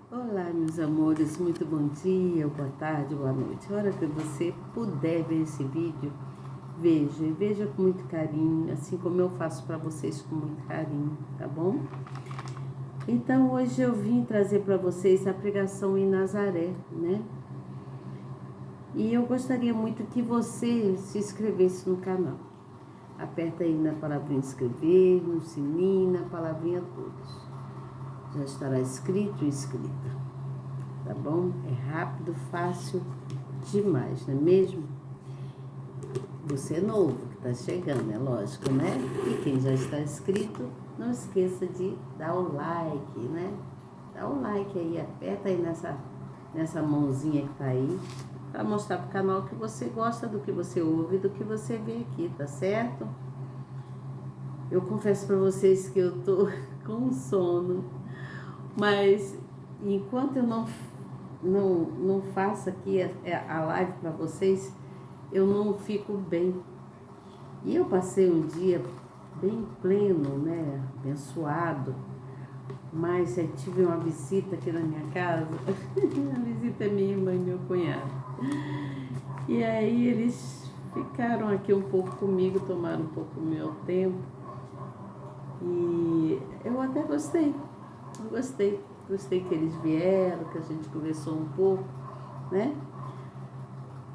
Olá, meus amores, muito bom dia, boa tarde, boa noite. A hora que você puder ver esse vídeo, veja e veja com muito carinho, assim como eu faço para vocês com muito carinho, tá bom? Então, hoje eu vim trazer para vocês a pregação em Nazaré, né? E eu gostaria muito que você se inscrevesse no canal. Aperta aí na palavrinha inscrever, no sininho, na palavrinha todos. Já estará inscrito e inscrita. Tá bom? É rápido, fácil demais, não é mesmo? Você é novo, que está chegando, é lógico, né? E quem já está inscrito, não esqueça de dar o like, né? Dá o like aí, aperta aí nessa mãozinha que tá aí, para mostrar pro canal que você gosta do que você ouve, do que você vê aqui, tá certo? Eu confesso para vocês que eu tô com sono, mas enquanto eu não faço aqui a live para vocês, eu não fico bem. E eu passei um dia bem pleno, né, abençoado, mas aí tive uma visita aqui na minha casa, a visita é minha irmã e meu cunhado. E aí eles ficaram aqui um pouco comigo, tomaram um pouco do meu tempo, e eu até gostei, eu gostei que eles vieram, que a gente conversou um pouco, né?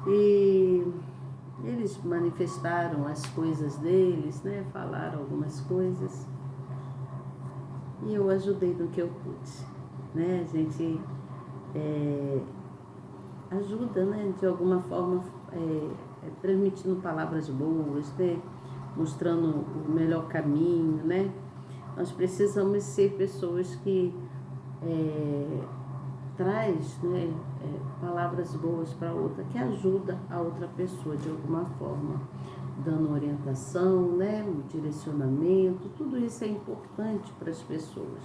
E eles manifestaram as coisas deles, né? Falaram algumas coisas. E eu ajudei no que eu pude, né? A gente ajuda, né? De alguma forma, transmitindo palavras boas, né? Mostrando o melhor caminho, né? Nós precisamos ser pessoas que traz, né, palavras boas para outra, que ajuda a outra pessoa de alguma forma, dando orientação, né, um direcionamento, tudo isso é importante para as pessoas.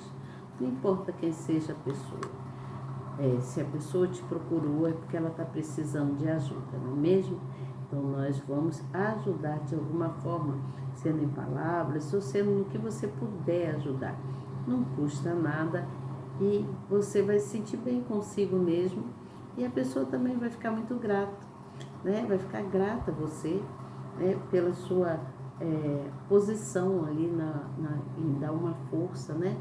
Não importa quem seja a pessoa. Se a pessoa te procurou é porque ela está precisando de ajuda, não é mesmo? Então nós vamos ajudar de alguma forma, sendo em palavras ou sendo no que você puder ajudar. Não custa nada e você vai se sentir bem consigo mesmo e a pessoa também vai ficar muito grata, né? Vai ficar grata a você, né? Pela sua posição ali em dar uma força, né?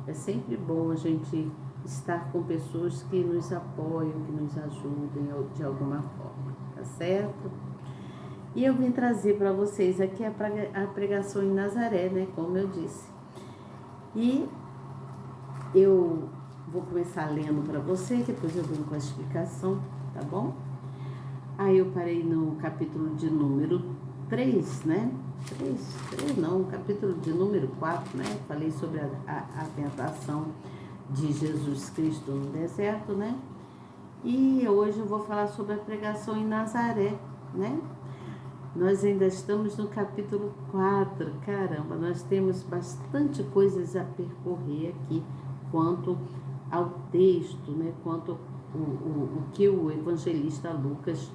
É sempre bom a gente estar com pessoas que nos apoiam, que nos ajudem de alguma forma, tá certo? E eu vim trazer para vocês aqui a pregação em Nazaré, né? Como eu disse. E eu vou começar lendo para você, depois eu venho com a explicação, tá bom? Aí eu parei no capítulo de número 3, né? 3 não, capítulo de número 4, né? Falei sobre a tentação de Jesus Cristo no deserto, né? E hoje eu vou falar sobre a pregação em Nazaré, né? Nós ainda estamos no capítulo 4, caramba, nós temos bastante coisas a percorrer aqui, quanto ao texto, né? Quanto o que o evangelista Lucas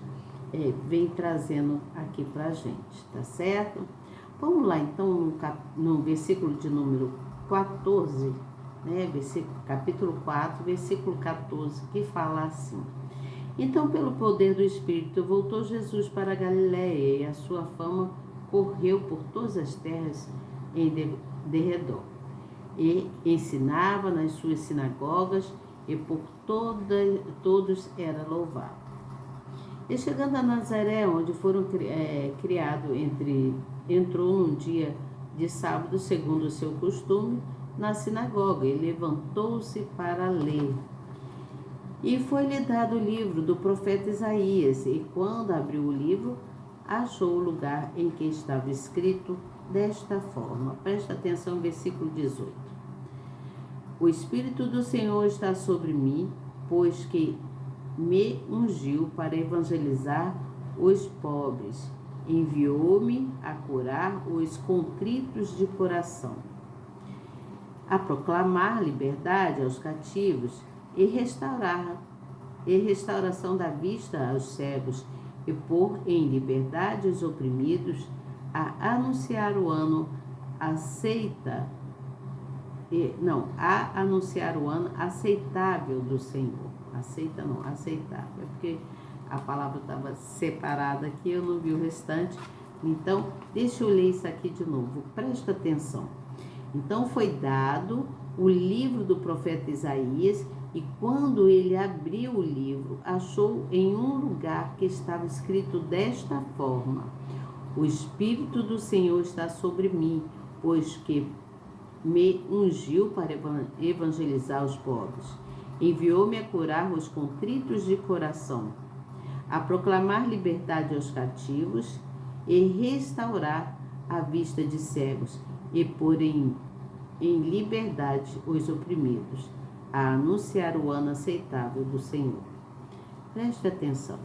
vem trazendo aqui pra gente, tá certo? Vamos lá então no versículo de número 14, né? Capítulo 4, versículo 14, que fala assim: Então, pelo poder do Espírito, voltou Jesus para a Galiléia e a sua fama correu por todas as terras em derredor. E ensinava nas suas sinagogas e por todos era louvado. E chegando a Nazaré, onde foram criado, entrou num dia de sábado, segundo o seu costume, na sinagoga e levantou-se para ler. E foi-lhe dado o livro do profeta Isaías, e quando abriu o livro, achou o lugar em que estava escrito desta forma. Presta atenção no versículo 18. O Espírito do Senhor está sobre mim, pois que me ungiu para evangelizar os pobres. Enviou-me a curar os contritos de coração, a proclamar liberdade aos cativos e restauração da vista aos cegos, e pôr em liberdade os oprimidos, a anunciar o ano aceita a anunciar o ano aceitável do Senhor. Aceita não, aceitável. É porque a palavra estava separada aqui, eu não vi o restante. Então, deixa eu ler isso aqui de novo. Presta atenção. Então, foi dado o livro do profeta Isaías, e quando ele abriu o livro, achou em um lugar que estava escrito desta forma: o Espírito do Senhor está sobre mim, pois que me ungiu para evangelizar os pobres. Enviou-me a curar os contritos de coração, a proclamar liberdade aos cativos e restaurar a vista de cegos, e pôr em liberdade os oprimidos, a anunciar o ano aceitável do Senhor. Preste atenção.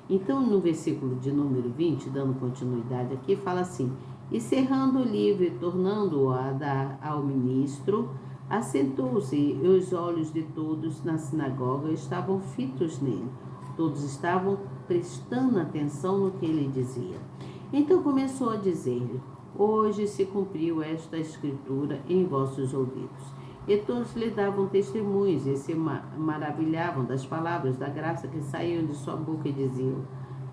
Então, no versículo de número 20, dando continuidade aqui, fala assim: e cerrando o livro e tornando-o a dar ao ministro, assentou-se, e os olhos de todos na sinagoga estavam fitos nele. Todos estavam prestando atenção no que ele dizia. Então começou a dizer-lhe: hoje se cumpriu esta escritura em vossos ouvidos. E todos lhe davam testemunhos e se maravilhavam das palavras da graça que saíam de sua boca, e diziam: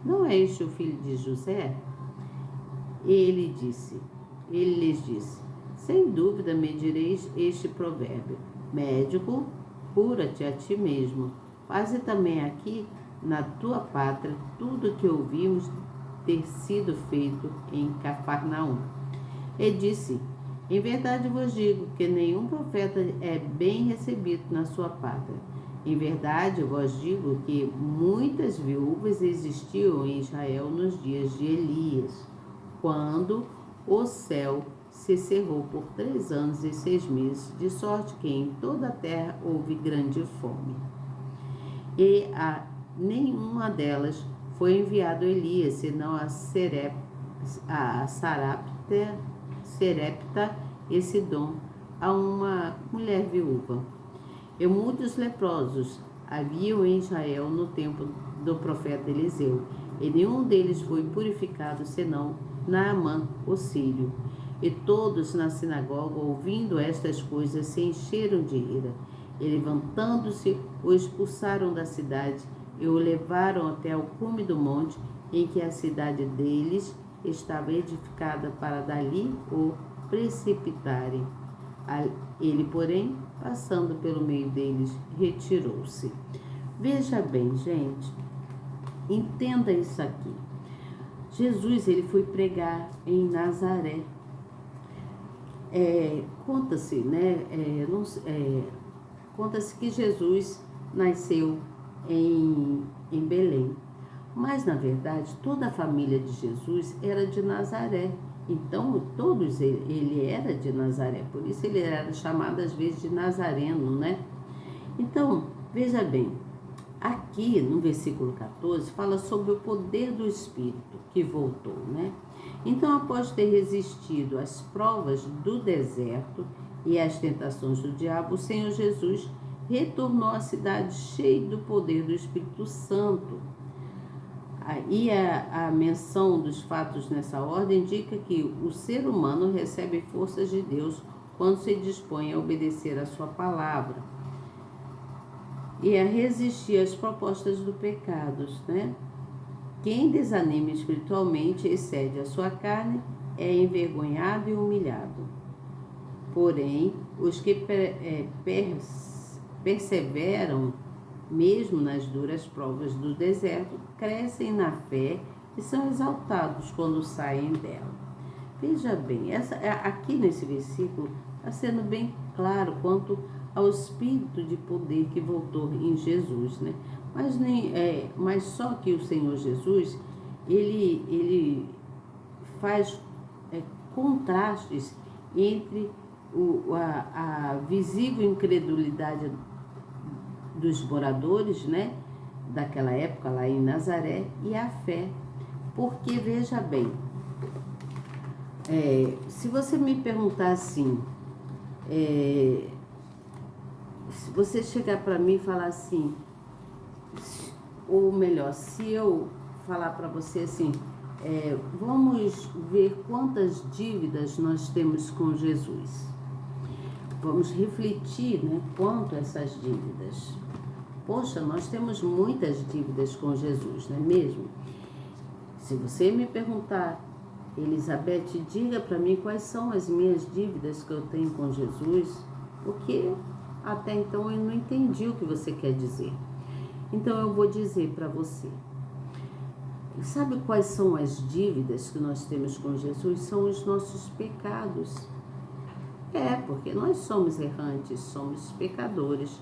não é este o filho de José? Ele lhes disse: sem dúvida me direis este provérbio: médico, cura-te a ti mesmo. Faze também aqui na tua pátria tudo o que ouvimos ter sido feito em Cafarnaum. E disse: em verdade vos digo que nenhum profeta é bem recebido na sua pátria. Em verdade vos digo que muitas viúvas existiam em Israel nos dias de Elias, quando o céu se cerrou por 3 anos e 6 meses, de sorte que em toda a terra houve grande fome. E a nenhuma delas foi enviado Elias, senão a Sarepta e Sidom, a uma mulher viúva. E muitos leprosos haviam em Israel no tempo do profeta Eliseu, e nenhum deles foi purificado, senão Naamã, o sírio. E todos na sinagoga, ouvindo estas coisas, se encheram de ira. E levantando-se, o expulsaram da cidade e o levaram até o cume do monte, em que a cidade deles estava edificada, para dali o precipitarem. Ele, porém, passando pelo meio deles, retirou-se. Veja bem, gente, entenda isso aqui. Jesus, ele foi pregar em Nazaré. Conta-se, né? Conta-se que Jesus nasceu em Belém. Mas, na verdade, toda a família de Jesus era de Nazaré. Então, todos ele era de Nazaré. Por isso ele era chamado, às vezes, de Nazareno, né? Então, veja bem, aqui no versículo 14, fala sobre o poder do Espírito que voltou, né? Então, após ter resistido às provas do deserto e às tentações do diabo, o Senhor Jesus retornou à cidade cheio do poder do Espírito Santo. E a menção dos fatos nessa ordem indica que o ser humano recebe forças de Deus quando se dispõe a obedecer a sua palavra e a resistir às propostas do pecado, né? Quem desanima espiritualmente e cede à sua carne é envergonhado e humilhado. Porém, os que perseveram mesmo nas duras provas do deserto, crescem na fé e são exaltados quando saem dela. Veja bem, aqui nesse versículo está sendo bem claro quanto ao espírito de poder que voltou em Jesus, né? Mas só que o Senhor Jesus, ele faz contrastes entre a visível incredulidade dos moradores, né, daquela época lá em Nazaré, e a fé. Porque, veja bem, se você me perguntar assim, se você chegar para mim e falar assim, ou melhor, se eu falar para você assim, vamos ver quantas dívidas nós temos com Jesus. vamos refletir, né, quanto a essas dívidas. Poxa, nós temos muitas dívidas com Jesus, não é mesmo? Se você me perguntar, Elizabeth, diga para mim quais são as minhas dívidas que eu tenho com Jesus, porque até então eu não entendi o que você quer dizer. Então eu vou dizer para você. Sabe quais são as dívidas que nós temos com Jesus? São os nossos pecados. Porque nós somos errantes, somos pecadores.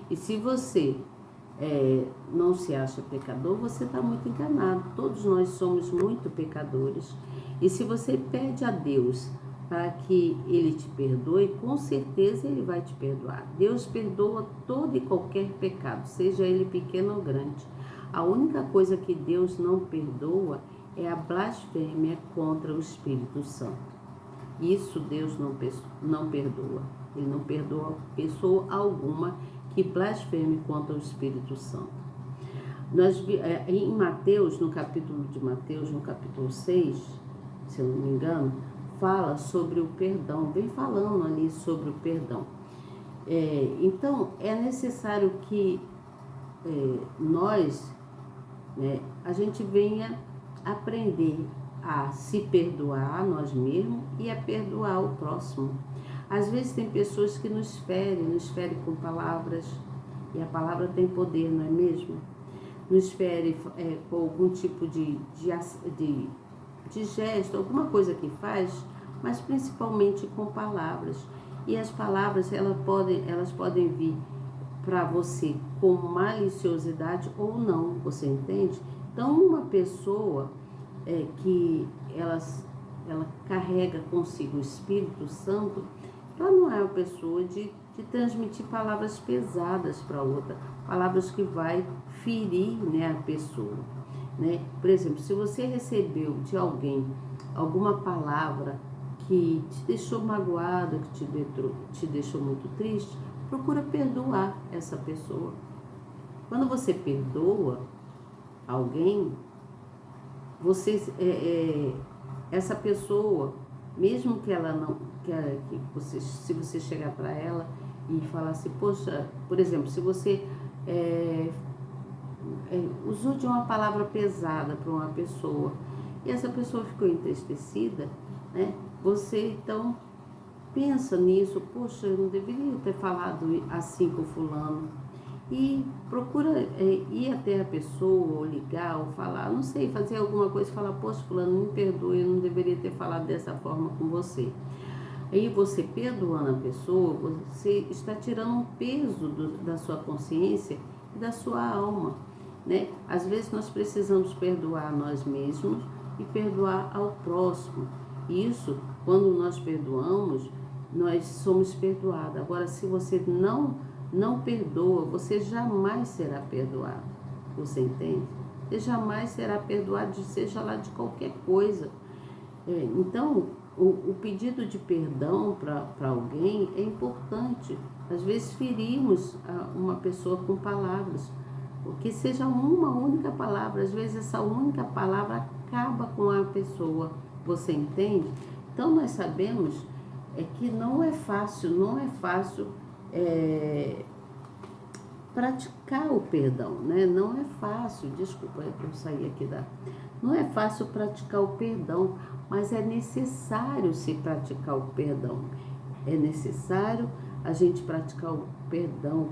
E se você não se acha pecador, você está muito enganado. Todos nós somos muito pecadores. E se você pede a Deus para que Ele te perdoe, com certeza Ele vai te perdoar. Deus perdoa todo e qualquer pecado, seja ele pequeno ou grande. A única coisa que Deus não perdoa é a blasfêmia contra o Espírito Santo. Isso Deus não perdoa. Ele não perdoa pessoa alguma que blasfeme contra o Espírito Santo. Em Mateus, no capítulo de Mateus, no capítulo 6, se eu não me engano, fala sobre o perdão, vem falando ali sobre o perdão. Então, é necessário que nós, a gente venha aprender a se perdoar a nós mesmos e a perdoar o próximo. Às vezes tem pessoas que nos ferem com palavras, e a palavra tem poder, não é mesmo? Nos ferem com algum tipo de gesto, alguma coisa que faz, mas principalmente com palavras. E as palavras, elas podem vir para você com maliciosidade ou não, você entende? Então, uma pessoa que ela carrega consigo o Espírito Santo, ela não é uma pessoa de transmitir palavras pesadas para outra, palavras que vai ferir, né, a pessoa, né? Por exemplo, se você recebeu de alguém alguma palavra que te deixou magoada, que te deixou muito triste, procura perdoar essa pessoa. Quando você perdoa alguém, essa pessoa, mesmo que ela não, se você chegar para ela e falar assim, poxa, por exemplo, se você usou de uma palavra pesada para uma pessoa e essa pessoa ficou entristecida, né? Você então pensa nisso, poxa, eu não deveria ter falado assim com fulano. E procura ir até a pessoa, ou ligar, ou falar, não sei, fazer alguma coisa e falar, poxa, fulano, me perdoe, eu não deveria ter falado dessa forma com você. Aí você perdoando a pessoa, você está tirando um peso da sua consciência e da sua alma, né? Às vezes nós precisamos perdoar nós mesmos e perdoar ao próximo. Isso, quando nós perdoamos, nós somos perdoados. Agora, se você não perdoa, você jamais será perdoado. Você entende? Você jamais será perdoado, seja lá de qualquer coisa. Então, o pedido de perdão para alguém é importante. Às vezes ferimos uma pessoa com palavras, porque seja uma única palavra, às vezes essa única palavra acaba com a pessoa. Você entende? Então nós sabemos que não é fácil praticar o perdão, né? Não é fácil, desculpa, eu saí aqui não é fácil praticar o perdão, mas é necessário se praticar o perdão. É necessário a gente praticar o perdão.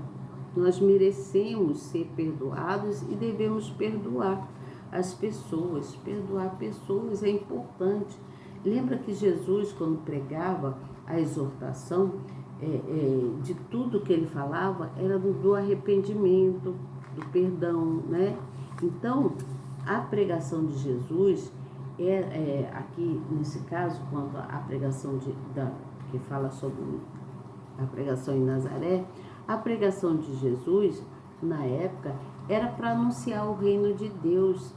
Nós merecemos ser perdoados e devemos perdoar as pessoas. Perdoar pessoas é importante. Lembra que Jesus, quando pregava a exortação, de tudo que ele falava, era do arrependimento, do perdão, né? Então, a pregação de Jesus, aqui nesse caso, quanto à pregação que fala sobre a pregação em Nazaré, a pregação de Jesus, na época, era para anunciar o reino de Deus.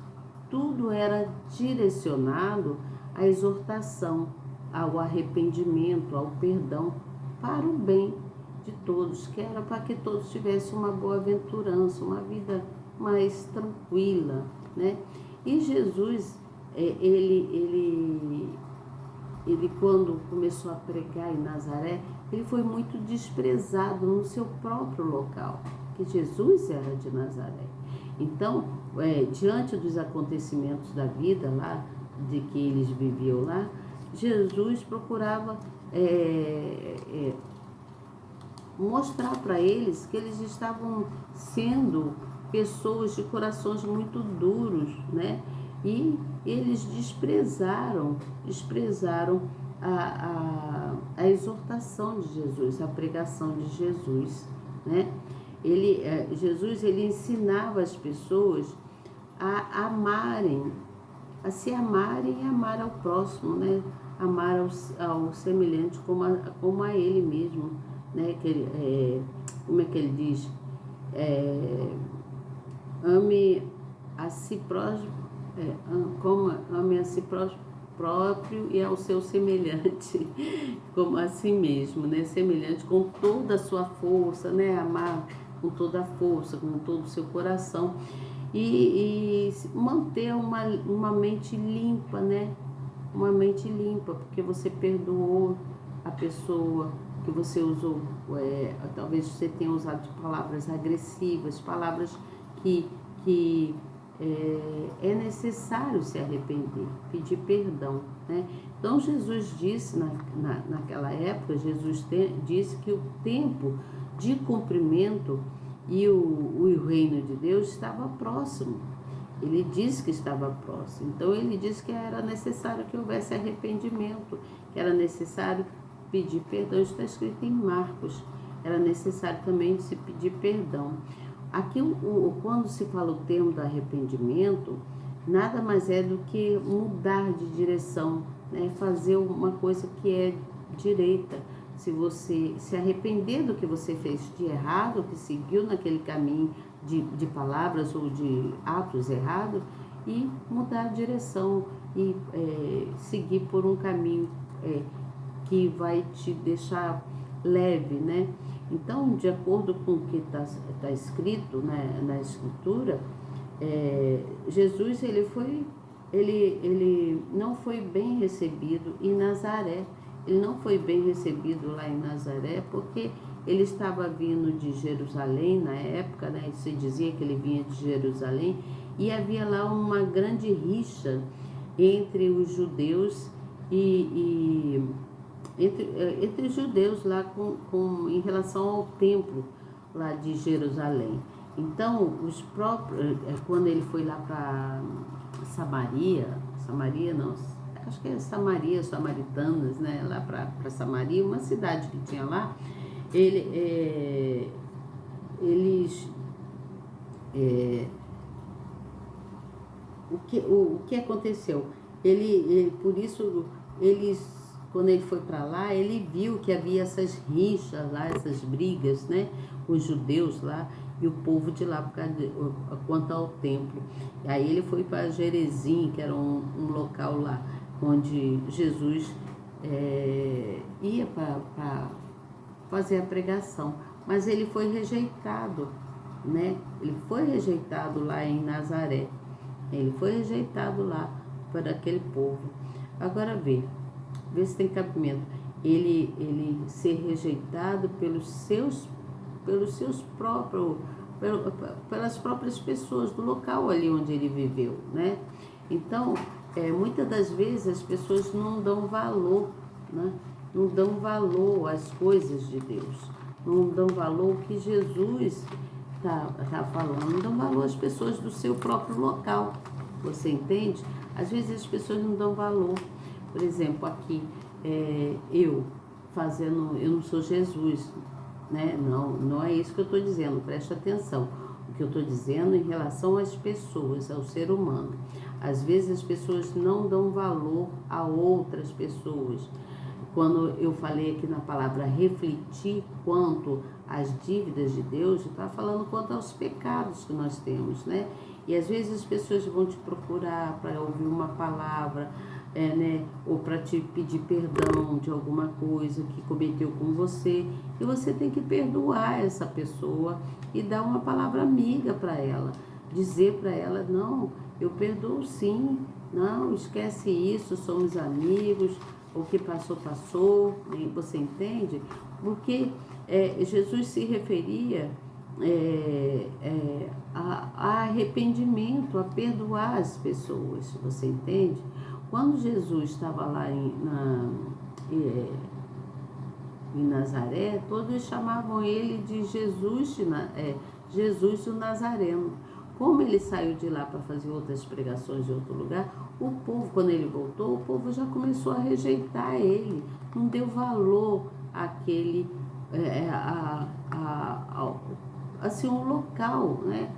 Tudo era direcionado à exortação, ao arrependimento, ao perdão, para o bem de todos, que era para que todos tivessem uma boa aventurança, uma vida mais tranquila, né? E Jesus, ele quando começou a pregar em Nazaré, ele foi muito desprezado no seu próprio local, que Jesus era de Nazaré. Então, diante dos acontecimentos da vida lá, de que eles viviam lá, Jesus procurava mostrar para eles que eles estavam sendo pessoas de corações muito duros, né? E eles desprezaram a exortação de Jesus, a pregação de Jesus, né? Jesus ele ensinava as pessoas a amarem, a se amarem e amar ao próximo, né? Amar ao semelhante como a ele mesmo, né? Como é que ele diz? Ame a si próprio, ame a si próprio e ao seu semelhante, como a si mesmo, né? Semelhante com toda a sua força, né? Amar com toda a força, com todo o seu coração e manter uma mente limpa, né? Uma mente limpa, porque você perdoou a pessoa, que você usou, talvez você tenha usado palavras agressivas, palavras que é necessário se arrepender, pedir perdão, né? Então Jesus disse naquela época, disse que o tempo de cumprimento e o reino de Deus estava próximo. Ele disse que estava próximo. Então ele disse que era necessário que houvesse arrependimento, que era necessário pedir perdão. Isso está escrito em Marcos. Era necessário também se pedir perdão. Aqui, quando se fala o termo do arrependimento, nada mais é do que mudar de direção, né? Fazer uma coisa que é direita. Se você se arrepender do que você fez de errado, que seguiu naquele caminho de palavras ou de atos errados, e mudar a direção e seguir por um caminho que vai te deixar leve, né? Então, de acordo com o que está escrito, né, na Escritura, Jesus ele não foi bem recebido em Nazaré. Ele não foi bem recebido lá em Nazaré porque ele estava vindo de Jerusalém na época, né? Se dizia que ele vinha de Jerusalém e havia lá uma grande rixa entre os judeus entre os judeus lá em relação ao templo lá de Jerusalém. Então, quando ele foi lá para Samaria não, acho que é Samaria, os samaritanos, né, lá para Samaria, uma cidade que tinha lá, o que aconteceu? Por isso, quando ele foi para lá, ele viu que havia essas rixas lá, essas brigas, né, os judeus lá e o povo de lá quanto ao templo. E aí ele foi para Gerezim, que era um local lá onde Jesus ia para fazer a pregação, mas ele foi rejeitado, né? Ele foi rejeitado lá em Nazaré, ele foi rejeitado lá por aquele povo. Agora vê se tem cabimento. Ele ser rejeitado pelas próprias pessoas do local ali onde ele viveu, né? Então, muitas das vezes as pessoas não dão valor, né? Não dão valor às coisas de Deus, não dão valor ao que Jesus tá falando, não dão valor às pessoas do seu próprio local, você entende? Às vezes as pessoas não dão valor. Por exemplo, aqui, eu não sou Jesus, né? Não é isso que eu estou dizendo, preste atenção. O que eu estou dizendo em relação às pessoas, ao ser humano. Às vezes as pessoas não dão valor a outras pessoas. Quando eu falei aqui na palavra refletir quanto às dívidas de Deus, eu estava falando quanto aos pecados que nós temos, né? E às vezes as pessoas vão te procurar para ouvir uma palavra, né? Ou para te pedir perdão de alguma coisa que cometeu com você. E você tem que perdoar essa pessoa e dar uma palavra amiga para ela. Dizer para ela, não, eu perdoo sim, não, esquece isso, somos amigos. O que passou, você entende? porque Jesus se referia a arrependimento, a perdoar as pessoas, você entende? Quando Jesus estava lá em Nazaré, todos chamavam ele de Jesus o Nazareno. Como ele saiu de lá para fazer outras pregações em outro lugar, o povo, quando ele voltou, o povo já começou a rejeitar ele, não deu valor àquele, assim, um local, né?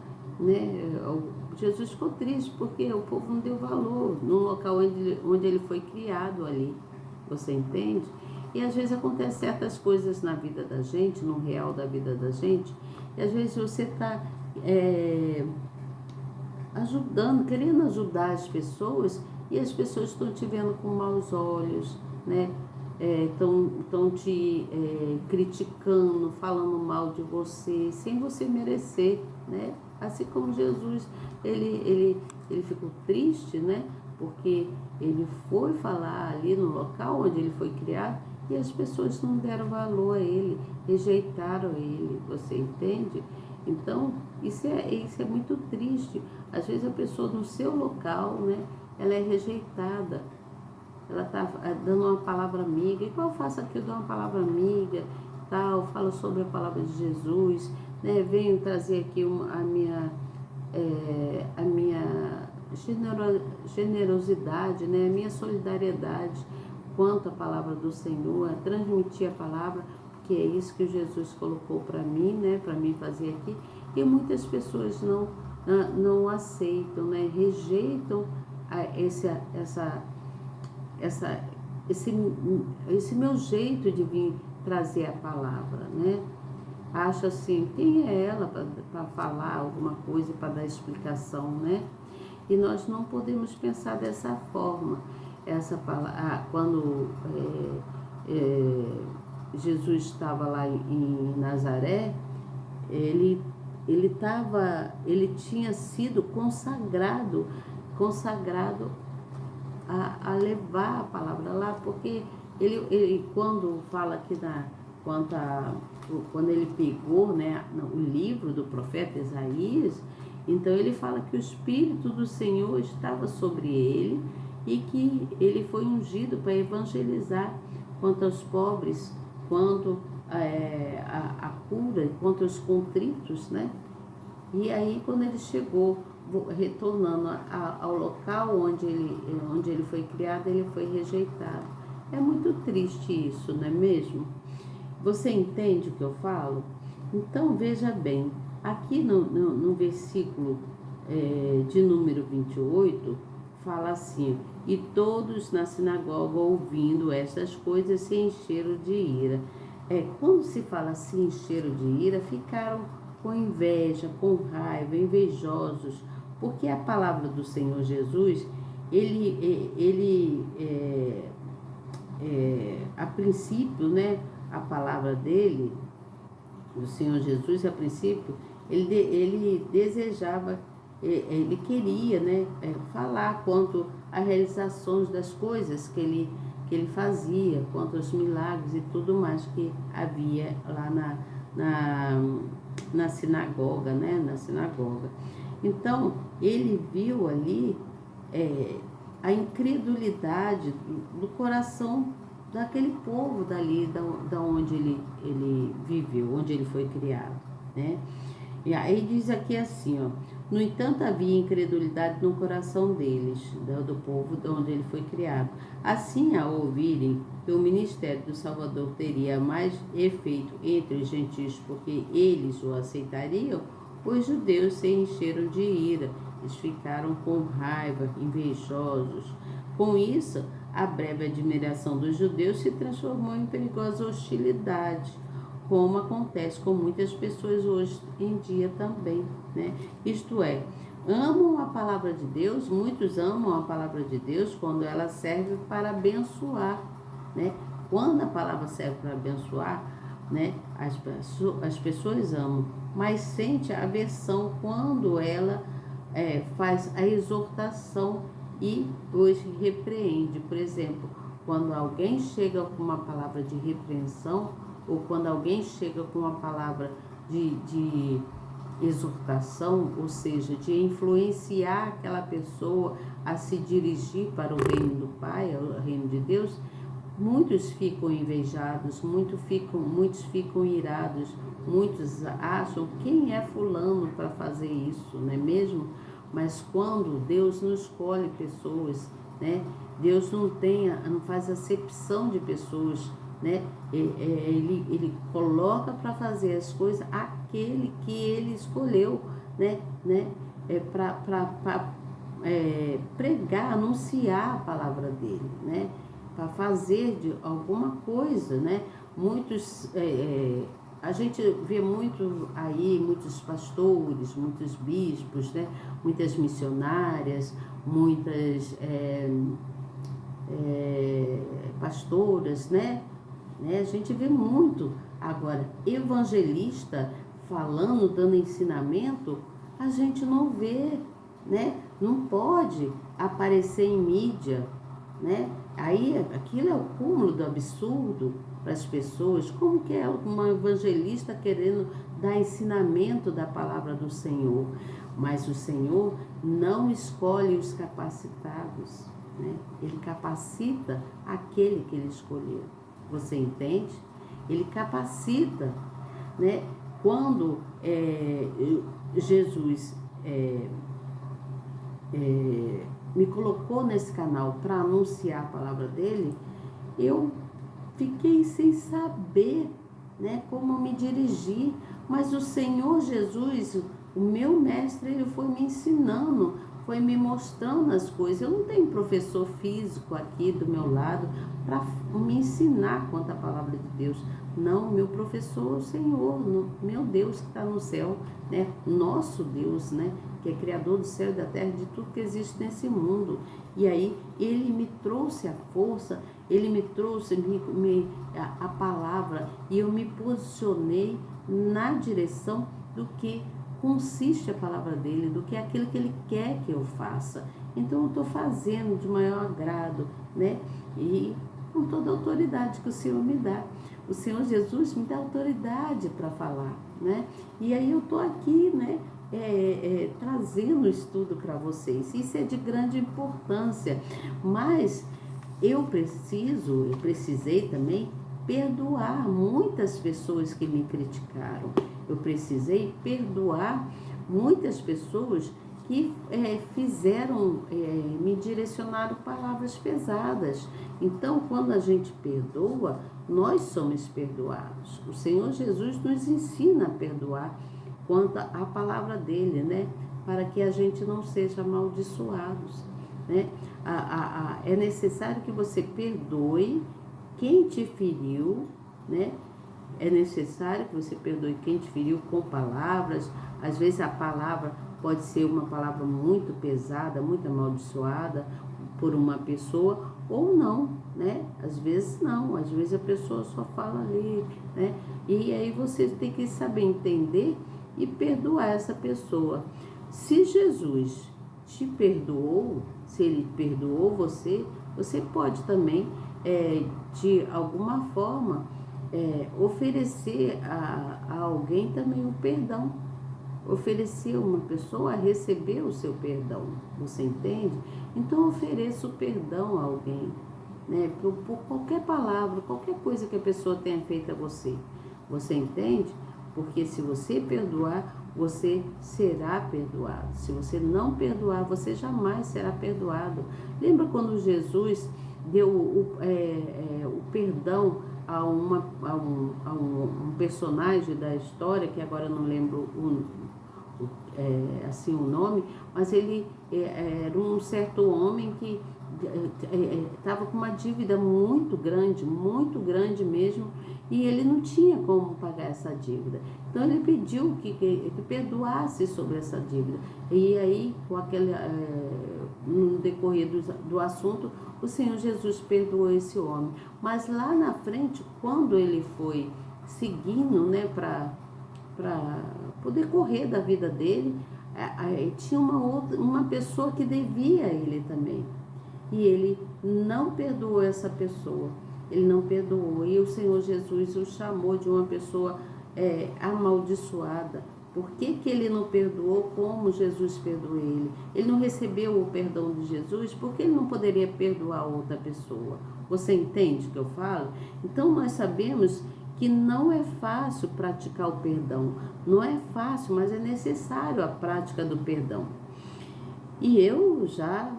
Jesus ficou triste porque o povo não deu valor no local onde ele foi criado ali, você entende? E às vezes acontecem certas coisas na vida da gente, no real da vida da gente, e às vezes você está ajudando, querendo ajudar as pessoas, e as pessoas estão te vendo com maus olhos, né? Estão te criticando, falando mal de você, sem você merecer, né? Assim como Jesus, ele ficou triste, né? Porque ele foi falar ali no local onde ele foi criado e as pessoas não deram valor a ele, rejeitaram ele, você entende? Então, isso é muito triste. Às vezes a pessoa no seu local, né? Ela é rejeitada. Ela está dando uma palavra amiga, igual eu faço aqui, eu dou uma palavra amiga, tal, falo sobre a palavra de Jesus, né? Venho trazer aqui a minha generosidade, né? A minha solidariedade quanto à palavra do Senhor, a transmitir a palavra, porque é isso que Jesus colocou para mim, né? Para mim fazer aqui, e muitas pessoas não aceitam, né? Rejeitam esse meu jeito de vir trazer a palavra, né? Acho assim, quem é ela para falar alguma coisa, para dar explicação, né? E nós não podemos pensar dessa forma. Essa palavra, quando Jesus estava lá em Nazaré, ele tinha sido consagrado a levar a palavra lá, porque ele quando fala aqui quando ele pegou, né, o livro do profeta Isaías, então ele fala que o Espírito do Senhor estava sobre ele e que ele foi ungido para evangelizar quanto aos pobres, quanto a cura, quanto aos contritos, né? E aí quando ele chegou, retornando ao local onde ele foi criado, ele foi rejeitado. É muito triste isso, não é mesmo? Você entende o que eu falo? Então veja bem, aqui no versículo de número 28, fala assim: e todos na sinagoga, ouvindo estas coisas, se encheram de ira. Quando se fala se encheram de ira, ficaram com inveja, com raiva, invejosos, porque a palavra do Senhor Jesus, a princípio, né, a palavra dele, do Senhor Jesus, a princípio, ele desejava, ele queria, né, falar quanto às realizações das coisas que ele fazia, quanto aos milagres e tudo mais que havia lá na sinagoga, né, na sinagoga. Então, ele viu ali a incredulidade do coração daquele povo dali, da onde ele viveu, onde ele foi criado, né? E aí diz aqui assim, ó: no entanto, havia incredulidade no coração deles, do povo de onde ele foi criado. Assim, ao ouvirem que o ministério do Salvador teria mais efeito entre os gentios, porque eles o aceitariam, os judeus se encheram de ira, eles ficaram com raiva, invejosos. Com isso, a breve admiração dos judeus se transformou em perigosa hostilidade, como acontece com muitas pessoas hoje em dia também, né? Isto é, amam a palavra de Deus, muitos amam a palavra de Deus quando ela serve para abençoar, né? Quando a palavra serve para abençoar, né, as pessoas amam, mas sente a aversão quando ela faz a exortação e os repreende. Por exemplo, quando alguém chega com uma palavra de repreensão ou quando alguém chega com uma palavra de exortação, ou seja, de influenciar aquela pessoa a se dirigir para o reino do Pai, o reino de Deus, muitos ficam invejados, muitos ficam irados, muitos acham quem é fulano para fazer isso, não é mesmo? Mas quando Deus não escolhe pessoas, né? Deus não faz acepção de pessoas, né? Ele coloca para fazer as coisas aquele que ele escolheu, né? Para pregar, anunciar a palavra dele, né? Para fazer de alguma coisa, né? A gente vê muito aí, muitos pastores, muitos bispos, né? Muitas missionárias, muitas pastoras, né? A gente vê muito. Agora, evangelista falando, dando ensinamento, a gente não vê, né? Não pode aparecer em mídia, né? Aí aquilo é o cúmulo do absurdo para as pessoas. Como que é uma evangelista querendo dar ensinamento da palavra do Senhor? Mas o Senhor não escolhe os capacitados, né? Ele capacita aquele que ele escolheu. Você entende? Ele capacita, né? Quando Jesus me colocou nesse canal para anunciar a palavra dele, eu fiquei sem saber, né, como me dirigir, mas o Senhor Jesus, o meu mestre, ele foi me ensinando, foi me mostrando as coisas. Eu não tenho professor físico aqui do meu lado para me ensinar quanto à palavra de Deus. Não, meu professor é o Senhor, meu Deus que está no céu, né? Nosso Deus, né? Que é criador do céu e da terra, de tudo que existe nesse mundo. E aí ele me trouxe a força, ele me trouxe a palavra, e eu me posicionei na direção do que consiste a palavra dele, do que é aquilo que ele quer que eu faça. Então eu estou fazendo de maior agrado, né? E com toda a autoridade que o Senhor me dá. O Senhor Jesus me dá autoridade para falar, né? E aí eu estou aqui, né? Trazendo estudo para vocês. Isso é de grande importância. Mas eu precisei também perdoar muitas pessoas que me criticaram. Eu precisei perdoar muitas pessoas que me direcionaram palavras pesadas. Então, quando a gente perdoa, nós somos perdoados. O Senhor Jesus nos ensina a perdoar quanto à palavra dele, né? Para que a gente não seja amaldiçoados, né? É necessário que você perdoe quem te feriu, né? É necessário que você perdoe quem te feriu com palavras. Às vezes a palavra pode ser uma palavra muito pesada, muito amaldiçoada por uma pessoa, ou não, né? Às vezes não, às vezes a pessoa só fala ali, né? E aí você tem que saber entender e perdoar essa pessoa. Se Jesus te perdoou, se ele perdoou você, você pode também, de alguma forma, oferecer a alguém também o perdão. Oferecer uma pessoa a receber o seu perdão. Você entende? Então ofereça o perdão a alguém, né? Por qualquer palavra, qualquer coisa que a pessoa tenha feito a você. Você entende? Porque se você perdoar, você será perdoado. Se você não perdoar, você jamais será perdoado. Lembra quando Jesus deu o perdão a um personagem da história, que agora eu não lembro assim o nome, mas ele era um certo homem que estava com uma dívida muito grande mesmo, e ele não tinha como pagar essa dívida. Então ele pediu que perdoasse sobre essa dívida. E aí, no decorrer do assunto, o Senhor Jesus perdoou esse homem. Mas lá na frente, quando ele foi seguindo, né, para poder correr da vida dele, tinha uma pessoa que devia a ele também. E ele não perdoou essa pessoa. ele não perdoou. E o Senhor Jesus o chamou de uma pessoa amaldiçoada. Por que ele não perdoou como Jesus perdoou ele? Ele não recebeu o perdão de Jesus porque ele não poderia perdoar outra pessoa. Você entende o que eu falo? Então nós sabemos que não é fácil praticar o perdão. Não é fácil, mas é necessário a prática do perdão. E eu já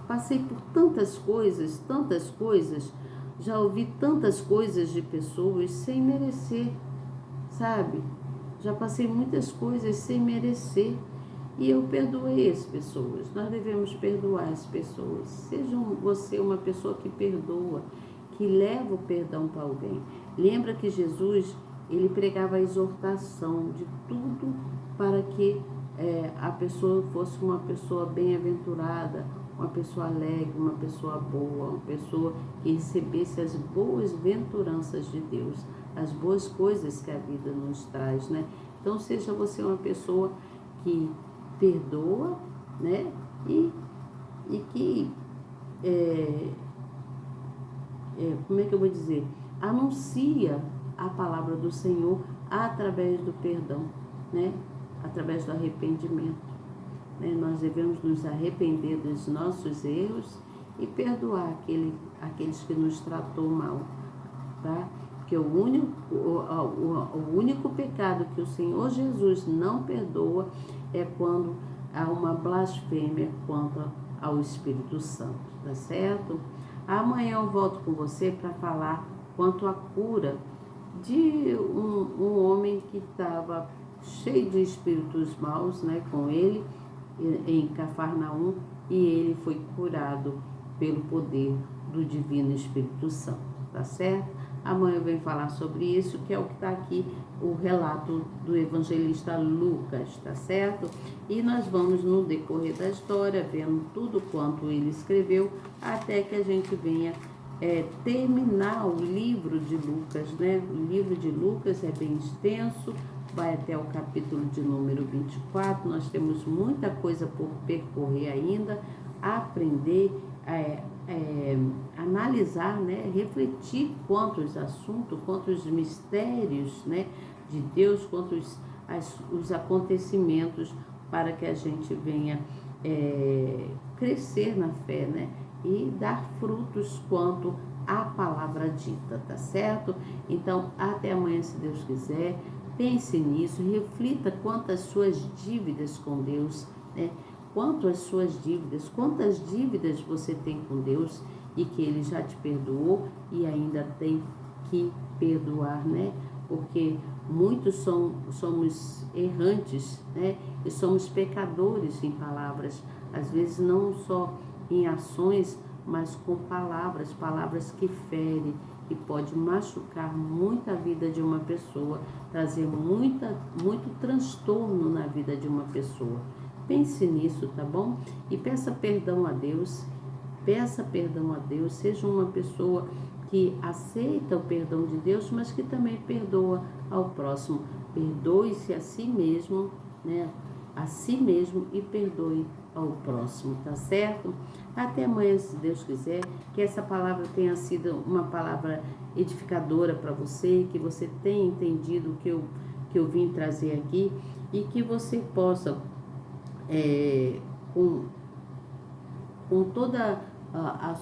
passei por tantas coisas, já ouvi tantas coisas de pessoas sem merecer, sabe? Já passei muitas coisas sem merecer e eu perdoei as pessoas. Nós devemos perdoar as pessoas. Seja você uma pessoa que perdoa, que leva o perdão para alguém. Lembra que Jesus, ele pregava a exortação de tudo para que a pessoa fosse uma pessoa bem-aventurada, uma pessoa alegre, uma pessoa boa, uma pessoa que recebesse as boas venturanças de Deus, as boas coisas que a vida nos traz, né? Então seja você uma pessoa que perdoa, né? E que, como é que eu vou dizer? Anuncia a palavra do Senhor através do perdão, né? Através do arrependimento. Nós devemos nos arrepender dos nossos erros e perdoar aqueles que nos tratou mal, tá? Porque o único pecado que o Senhor Jesus não perdoa é quando há uma blasfêmia contra ao Espírito Santo, tá certo? Amanhã eu volto com você para falar quanto à cura de um homem que estava cheio de espíritos maus, né, com ele, em Cafarnaum, e ele foi curado pelo poder do Divino Espírito Santo, tá certo? Amanhã eu venho falar sobre isso, que é o que está aqui, o relato do evangelista Lucas, tá certo? E nós vamos, no decorrer da história, vendo tudo quanto ele escreveu, até que a gente venha terminar o livro de Lucas, né? O livro de Lucas é bem extenso, vai até o capítulo de número 24, nós temos muita coisa por percorrer ainda, aprender, analisar, né? Refletir quanto aos assuntos, quanto aos mistérios, né? De Deus, quanto os acontecimentos, para que a gente venha crescer na fé, né? E dar frutos quanto à palavra dita, tá certo? Então, até amanhã, se Deus quiser. Pense nisso, reflita quanto às suas dívidas com Deus, né? Quanto às suas dívidas, quantas dívidas você tem com Deus e que Ele já te perdoou e ainda tem que perdoar, né? Porque muitos somos errantes, né? E somos pecadores em palavras, às vezes não só em ações, mas com palavras que ferem, que pode machucar muito a vida de uma pessoa, trazer muito transtorno na vida de uma pessoa. Pense nisso, tá bom? E peça perdão a Deus, seja uma pessoa que aceita o perdão de Deus, mas que também perdoa ao próximo. Perdoe-se a si mesmo, né? A si mesmo e perdoe ao próximo, tá certo? Até amanhã, se Deus quiser, que essa palavra tenha sido uma palavra edificadora para você, que você tenha entendido o que eu vim trazer aqui e que você possa, com toda a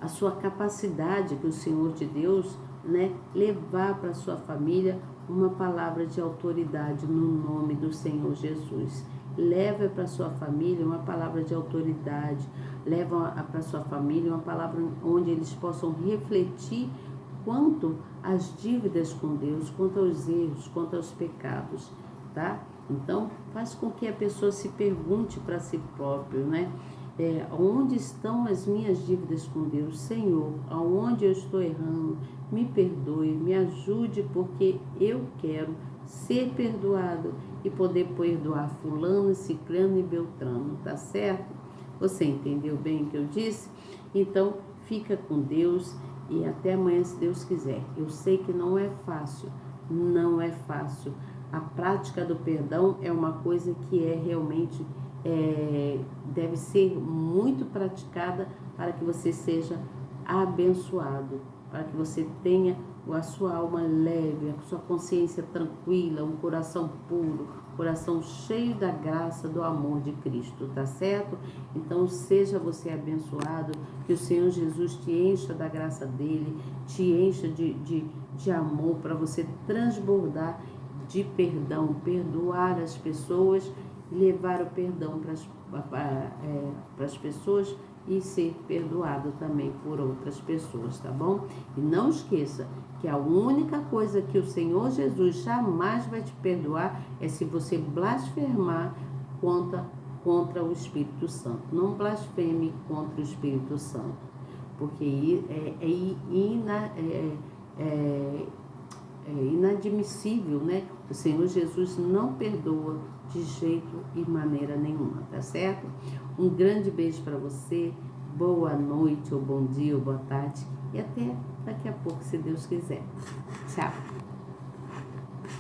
sua capacidade que o Senhor de Deus, né, levar para a sua família uma palavra de autoridade no nome do Senhor Jesus. Leva para sua família uma palavra de autoridade, leva para sua família uma palavra onde eles possam refletir quanto às dívidas com Deus, quanto aos erros, quanto aos pecados, tá? Então, faz com que a pessoa se pergunte para si próprio, né? Onde estão as minhas dívidas com Deus? Senhor, aonde eu estou errando? Me perdoe, me ajude, porque eu quero ser perdoado e poder perdoar fulano, ciclano e beltrano, tá certo? Você entendeu bem o que eu disse? Então, fica com Deus e até amanhã, se Deus quiser. Eu sei que não é fácil, não é fácil. A prática do perdão é uma coisa que é realmente deve ser muito praticada para que você seja abençoado, para que você tenha a sua alma leve, a sua consciência tranquila, um coração puro, coração cheio da graça, do amor de Cristo, tá certo? Então seja você abençoado, que o Senhor Jesus te encha da graça dele, te encha de amor, para você transbordar de perdão, perdoar as pessoas, levar o perdão para as pessoas e ser perdoado também por outras pessoas, tá bom? E não esqueça que a única coisa que o Senhor Jesus jamais vai te perdoar é se você blasfemar contra o Espírito Santo. Não blasfeme contra o Espírito Santo, porque é inadmissível, né? O Senhor Jesus não perdoa de jeito e maneira nenhuma, tá certo? Um grande beijo para você, boa noite, ou bom dia, ou boa tarde, e até daqui a pouco, se Deus quiser. Tchau!